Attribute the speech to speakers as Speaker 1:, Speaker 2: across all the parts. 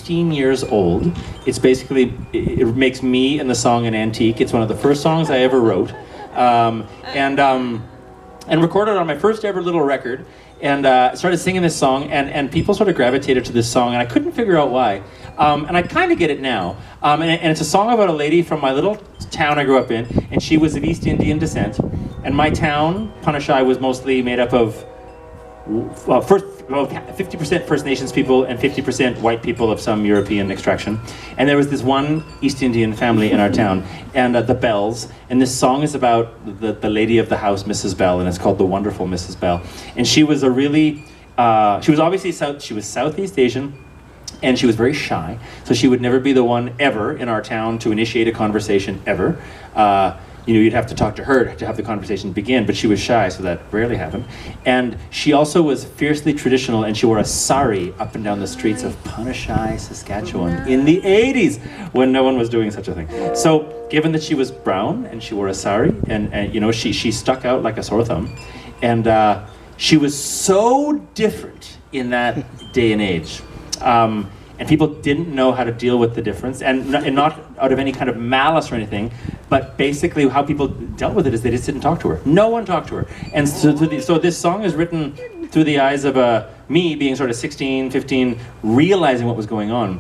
Speaker 1: 16 years old. It's basically, it makes me and the song an antique. It's one of the first songs I ever wrote. And recorded on my first ever little record. And started singing this song, and people sort of gravitated to this song, and I couldn't figure out why. And I kind of get it now. And it's a song about a lady from my little town I grew up in, and she was of East Indian descent. And my town, Punashai, was mostly made up of 50% First Nations people and 50% white people of some European extraction. And there was this one East Indian family in our town, and the Bells. And this song is about the lady of the house, Mrs. Bell, and it's called The Wonderful Mrs. Bell. And she was a really, she was obviously she was Southeast Asian, and she was very shy. So she would never be the one ever in our town to initiate a conversation ever. You know, you'd have to talk to her to have the conversation begin, but she was shy, so that rarely happened. And she also was fiercely traditional, and she wore a sari up and down the streets of Punashai, Saskatchewan in the 80s, when no one was doing such a thing. So, given that she was brown, and she wore a sari, and you know, she stuck out like a sore thumb, and she was so different in that day and age. And people didn't know how to deal with the difference, and not out of any kind of malice or anything, but basically how people dealt with it is they just didn't talk to her. No one talked to her. And so this song is written through the eyes of me being sort of 16, 15, realizing what was going on.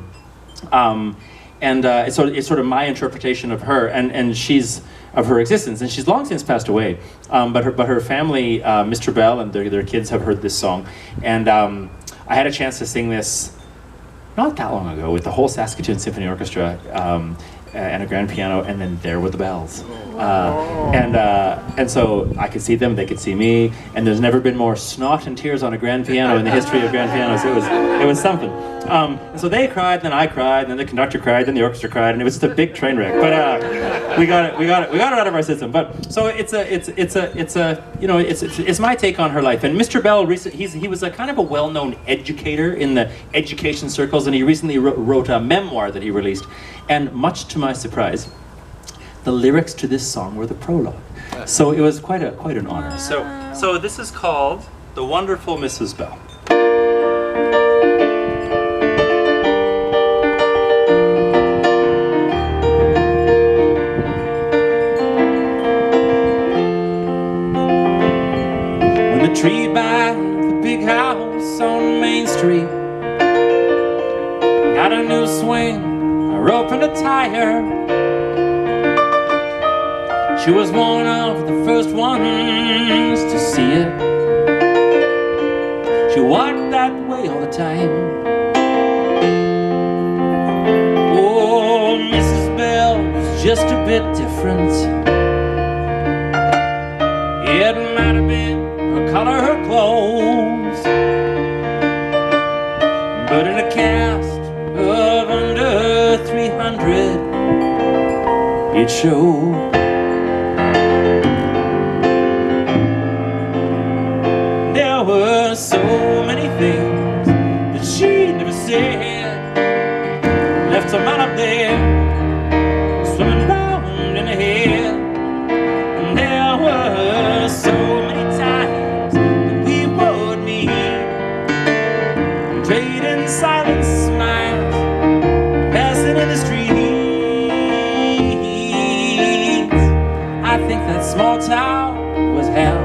Speaker 1: It's sort of my interpretation of her, and she's of her existence, and she's long since passed away. But her family, Mr. Bell and their kids have heard this song, and I had a chance to sing this not that long ago with the whole Saskatoon Symphony Orchestra and a grand piano, and then there were the Bells. And so I could see them, they could see me, and there's never been more snot and tears on a grand piano in the history of grand pianos. It was something. And so they cried, then I cried, then the conductor cried, then the orchestra cried, and it was just a big train wreck. But we got it out of our system. But so it's my take on her life. And Mr. Bell, he was a kind of a well-known educator in the education circles, and he recently wrote a memoir that he released. And much to my surprise, the lyrics to this song were the prologue. So it was quite an honor. So this is called The Wonderful Mrs. Bell. When the tree by the big house on Main Street got a new swing, a rope and a tire, she was one of the first ones to see it. She walked that way all the time. Oh, Mrs. Bell was just a bit different. It might have been her color, her clothes, but in a cast of under 300, it showed. There were so many things that she never said, left some out up there, swimming round in her head. And there were so many times that we would meet, trading silent smiles, passing in the streets. I think that small town was hell.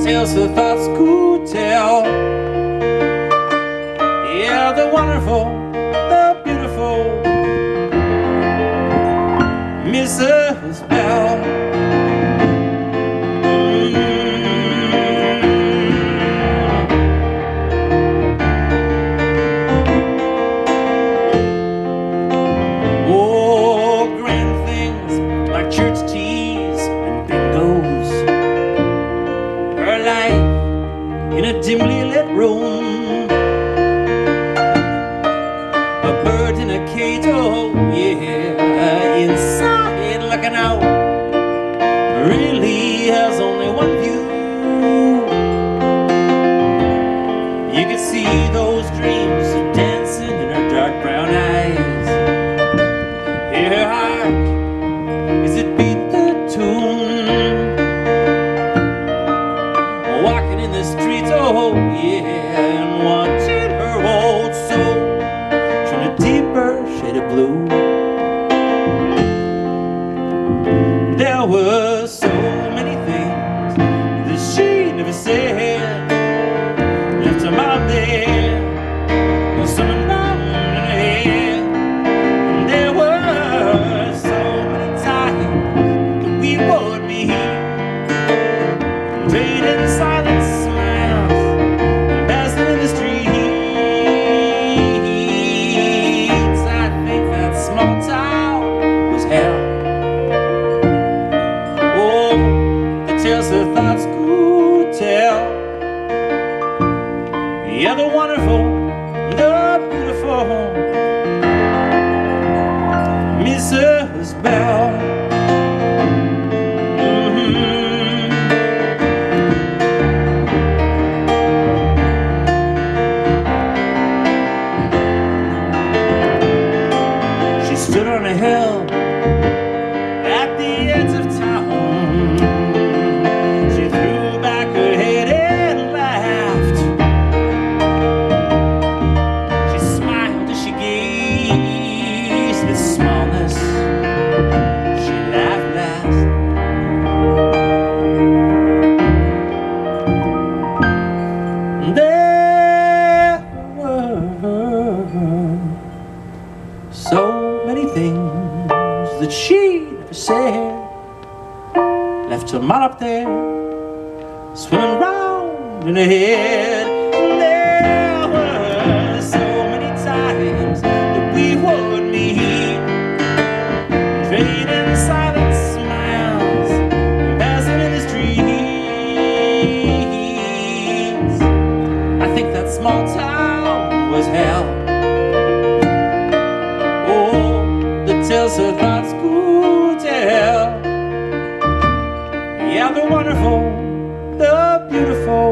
Speaker 1: Tales the thoughts could tell. Yeah, the wonderful, the beautiful Mrs. Bell. Oh, grand things like church teas and bingos, in a dimly lit room, a bird in a cage, oh yeah, inside looking out, really has only one view. You can see those dreams dancing in her dark brown eyes. Her heart, as it beat the tune, walking in the streets, oh yeah, and watching the wonderful, the beautiful Mrs. Bell. She stood on a hill at the edge of town. She threw back her head and laughed. She smiled as she gazed at smallness. She laughed last. There were so many things that she never said, left her mom up there swimming round in her head. And there were so many times that we would meet, trading silent smiles, passing in the streets. I think that small town was hell. Tells her thoughts could tell. Yeah, the wonderful, the beautiful